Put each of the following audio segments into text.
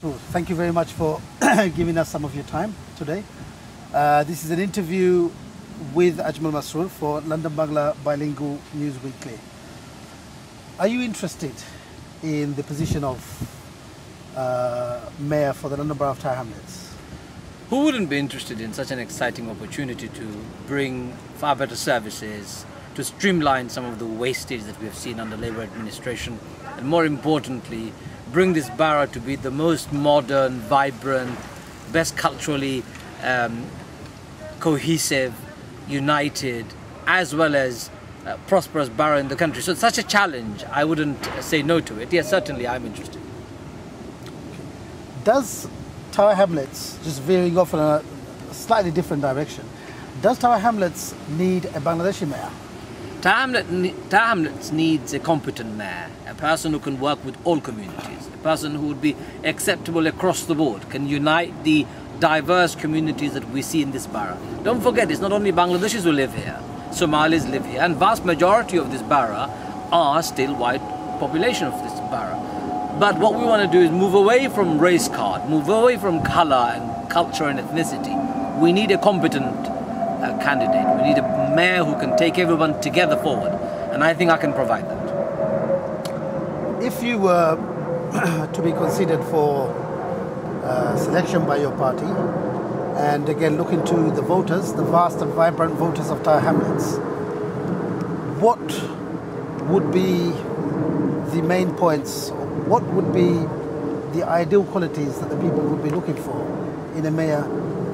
Thank you very much for giving us some of your time today. This is an interview with Ajmal Masroor for LondonBangla Bilingual News Weekly. Are you interested in the position of Mayor for the London Borough of Tower Hamlets? Who wouldn't be interested in such an exciting opportunity to bring far better services, to streamline some of the wastage that we have seen under Labour administration, and more importantly, bring this borough to be the most modern, vibrant, best culturally cohesive, united, as well as prosperous borough in the country. So it's such a challenge, I wouldn't say no to it. Yes, certainly I'm interested. Does Tower Hamlets, just veering off in a slightly different direction, does Tower Hamlets need a Bangladeshi mayor? Tower Hamlets needs a competent mayor, a person who can work with all communities, a person who would be acceptable across the board, can unite the diverse communities that we see in this borough. Don't forget, it's not only Bangladeshis who live here, Somalis live here, and vast majority of this borough are still white population of this borough. But what we want to do is move away from race card, move away from color and culture and ethnicity. We need a competent candidate. We need a mayor who can take everyone together forward, and I think I can provide that. If you were to be considered for selection by your party, and again look into the voters, the vast and vibrant voters of Tower Hamlets, what would be the main points, or what would be the ideal qualities that the people would be looking for in a mayor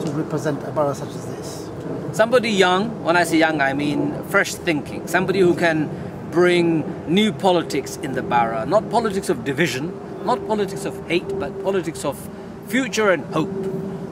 to represent a borough such as this? Somebody young, when I say young I mean fresh thinking, somebody who can bring new politics in the borough, not politics of division, not politics of hate, but politics of future and hope.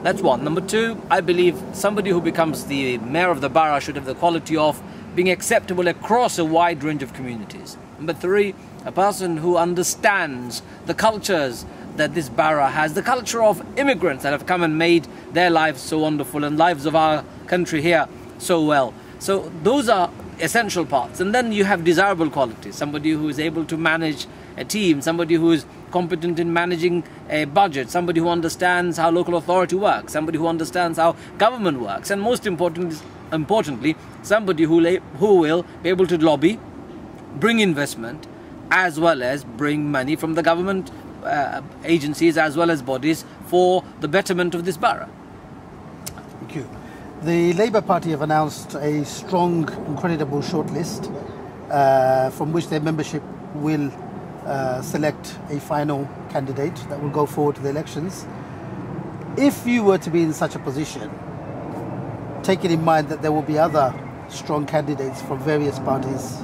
That's one. Number two, I believe somebody who becomes the mayor of the borough should have the quality of being acceptable across a wide range of communities. Number three, a person who understands the cultures that this borough has, the culture of immigrants that have come and made their lives so wonderful and lives of our country here so well. So those are essential parts. And then you have desirable qualities, somebody who is able to manage a team, somebody who is competent in managing a budget, somebody who understands how local authority works, somebody who understands how government works, and most importantly, somebody who will be able to lobby, bring investment, as well as bring money from the government agencies as well as bodies for the betterment of this borough. Thank you. The Labour Party have announced a strong and creditable shortlist from which their membership will select a final candidate that will go forward to the elections. If you were to be in such a position, taking in mind that there will be other strong candidates from various parties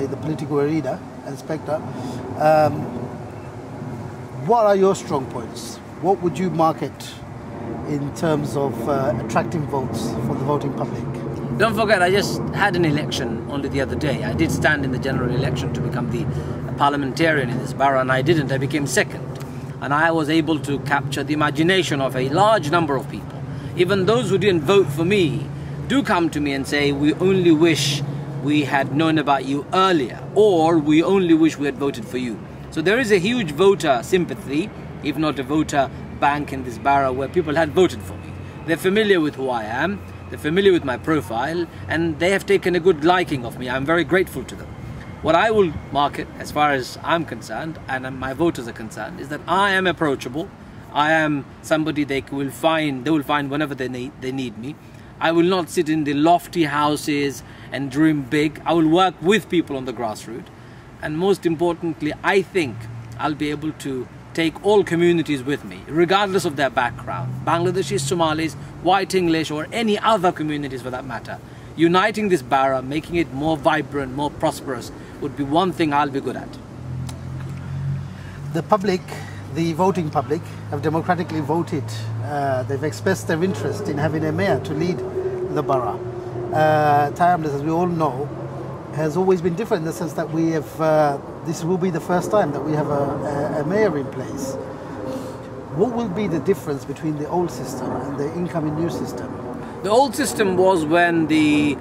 in the political arena and spectre, what are your strong points? What would you market in terms of attracting votes from the voting public? Don't forget, I just had an election only the other day. I did stand in the general election to become the parliamentarian in this borough, and I didn't. I became second. And I was able to capture the imagination of a large number of people. Even those who didn't vote for me do come to me and say, we only wish we had known about you earlier, or we only wish we had voted for you. So there is a huge voter sympathy, if not a voter bank in this borough, where people had voted for me. They're familiar with who I am, they're familiar with my profile, and they have taken a good liking of me. I'm very grateful to them. What I will market, as far as I'm concerned, and my voters are concerned, is that I am approachable. I am somebody they will find whenever they need me. I will not sit in the lofty houses and dream big. I will work with people on the grassroots. And most importantly, I think I'll be able to take all communities with me, regardless of their background. Bangladeshis, Somalis, white English, or any other communities for that matter. Uniting this borough, making it more vibrant, more prosperous, would be one thing I'll be good at. The public, the voting public, have democratically voted. They've expressed their interest in having a mayor to lead the borough. Tower Hamlets, as we all know, has always been different in the sense that we have, this will be the first time that we have a mayor in place. What will be the difference between the old system and the incoming new system? The old system was when the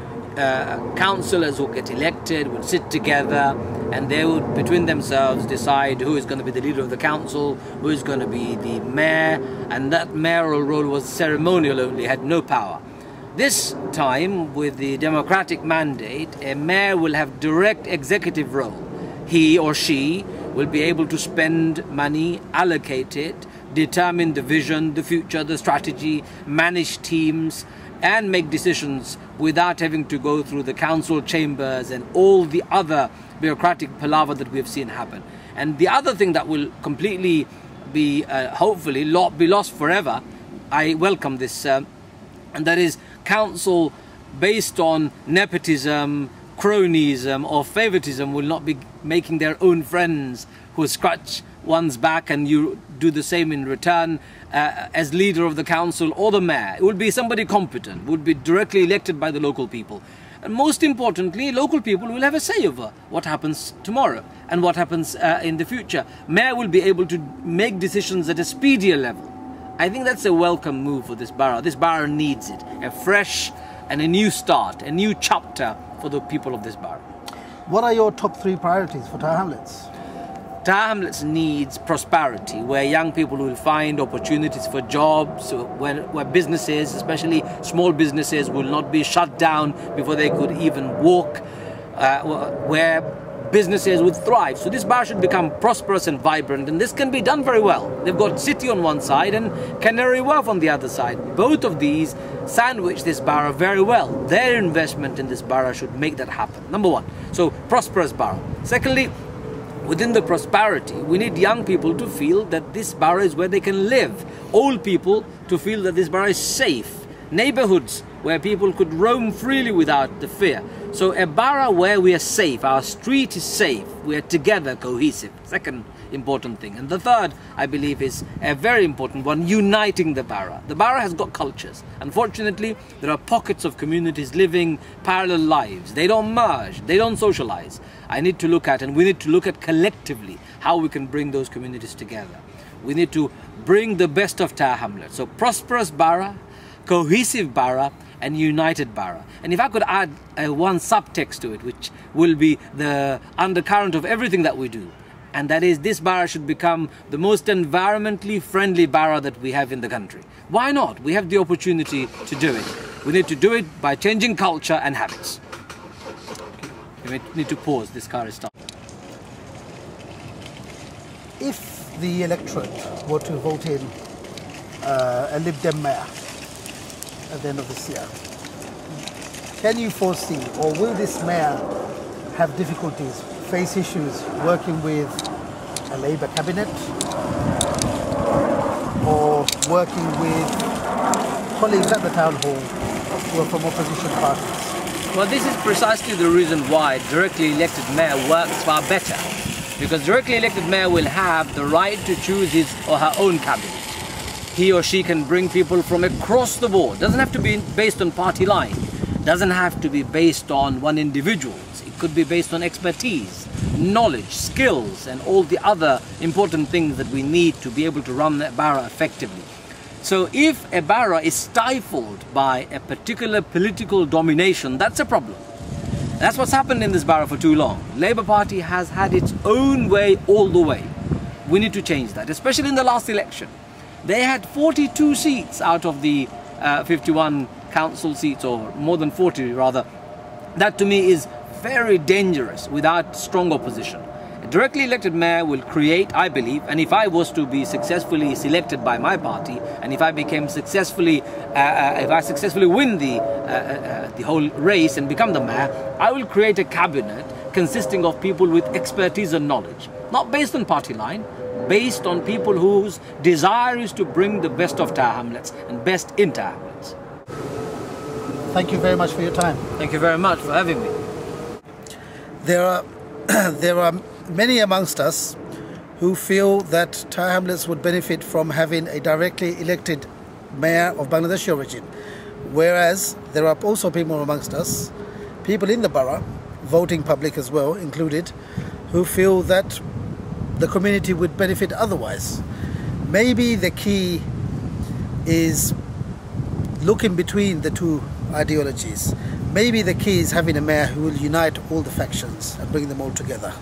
councillors who get elected will sit together and they would between themselves decide who is going to be the leader of the council, who is going to be the mayor, and that mayoral role was ceremonial only, had no power. This time, with the democratic mandate, a mayor will have direct executive role. He or she will be able to spend money, allocate it, determine the vision, the future, the strategy, manage teams, and make decisions without having to go through the council chambers and all the other bureaucratic palaver that we have seen happen. And the other thing that will completely be, hopefully, be lost forever, I welcome this, and that is council based on nepotism, cronyism or favoritism will not be making their own friends who scratch one's back and you do the same in return as leader of the council or the mayor. It would be somebody competent, would be directly elected by the local people. And most importantly, local people will have a say over what happens tomorrow and what happens in the future. Mayor will be able to make decisions at a speedier level. I think that's a welcome move for this borough. This borough needs it. A fresh and a new start, a new chapter for the people of this borough. What are your top 3 priorities for Tower Hamlets? Tower Hamlets needs prosperity, where young people will find opportunities for jobs, where businesses, especially small businesses, will not be shut down before they could even walk, where businesses would thrive. So this borough should become prosperous and vibrant, and this can be done very well. They've got City on one side and Canary Wharf on the other side. Both of these sandwich this borough very well. Their investment in this borough should make that happen. Number 1. So prosperous borough. Secondly, within the prosperity, we need young people to feel that this borough is where they can live. Old people to feel that this borough is safe. Neighborhoods where people could roam freely without the fear. So a borough where we are safe, our street is safe, we are together, cohesive. Second important thing. And the third, I believe, is a very important one, uniting the borough. The borough has got cultures. Unfortunately, there are pockets of communities living parallel lives. They don't merge, they don't socialize. I need to look at, and we need to look at collectively how we can bring those communities together. We need to bring the best of Tower Hamlets. So prosperous borough, cohesive borough, and united borough. And if I could add one subtext to it, which will be the undercurrent of everything that we do, and that is this borough should become the most environmentally friendly borough that we have in the country. Why not? We have the opportunity to do it. We need to do it by changing culture and habits. We need to pause, this car is stopped. If the electorate were to vote in a Lib Dem mayor at the end of this year, can you foresee, or will this mayor have difficulties, face issues working with a Labour cabinet or working with colleagues at the town hall who are from opposition parties? Well, this is precisely the reason why directly elected mayor works far better. Because directly elected mayor will have the right to choose his or her own cabinet. He or she can bring people from across the board. Doesn't have to be based on party line. Doesn't have to be based on one individual. It could be based on expertise, knowledge, skills, and all the other important things that we need to be able to run that borough effectively. So if a borough is stifled by a particular political domination, that's a problem. That's what's happened in this borough for too long. Labour Party has had its own way all the way. We need to change that, especially in the last election. They had 42 seats out of the 51 council seats, or more than 40 rather. That to me is very dangerous without strong opposition. A directly elected mayor will create, I believe, and if I was to be successfully selected by my party, and if I became successfully, if I successfully win the whole race and become the mayor, I will create a cabinet consisting of people with expertise and knowledge, not based on party line, based on people whose desire is to bring the best of Tower Hamlets and best in Tower Hamlets. Thank you very much for your time. Thank you very much for having me. There are many amongst us who feel that Tower Hamlets would benefit from having a directly elected mayor of Bangladeshi origin, whereas there are also people amongst us, people in the borough, voting public as well included, who feel that the community would benefit otherwise. Maybe the key is looking between the two ideologies. Maybe the key is having a mayor who will unite all the factions and bring them all together.